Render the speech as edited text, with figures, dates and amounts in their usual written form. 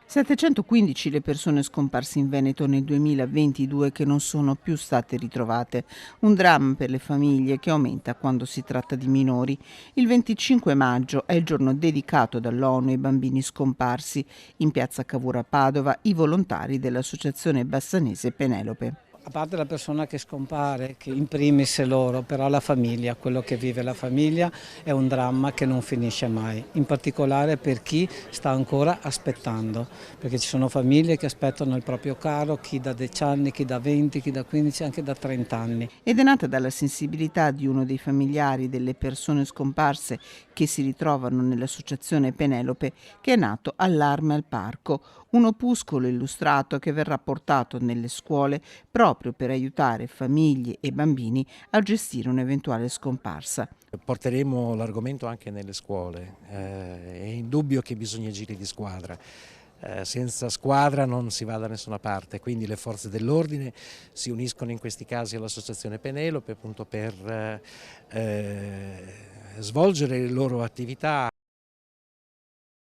715 le persone scomparse in Veneto nel 2022 che non sono più state ritrovate. Un dramma per le famiglie che aumenta quando si tratta di minori. Il 25 maggio è il giorno dedicato dall'ONU ai bambini scomparsi. In piazza Cavour a Padova i volontari dell'associazione bassanese Penelope. A parte la persona che scompare, che in primis è loro, però la famiglia, quello che vive la famiglia è un dramma che non finisce mai, in particolare per chi sta ancora aspettando, perché ci sono famiglie che aspettano il proprio caro, chi da 10 anni, chi da 20, chi da 15, anche da 30 anni. Ed è nata dalla sensibilità di uno dei familiari delle persone scomparse che si ritrovano nell'associazione Penelope, che è nato Allarme al Parco, un opuscolo illustrato che verrà portato nelle scuole proprio per aiutare famiglie e bambini a gestire un'eventuale scomparsa. Porteremo l'argomento anche nelle scuole, è indubbio che bisogna agire di squadra. Senza squadra non si va da nessuna parte, quindi le forze dell'ordine si uniscono in questi casi all'associazione Penelope appunto per svolgere le loro attività.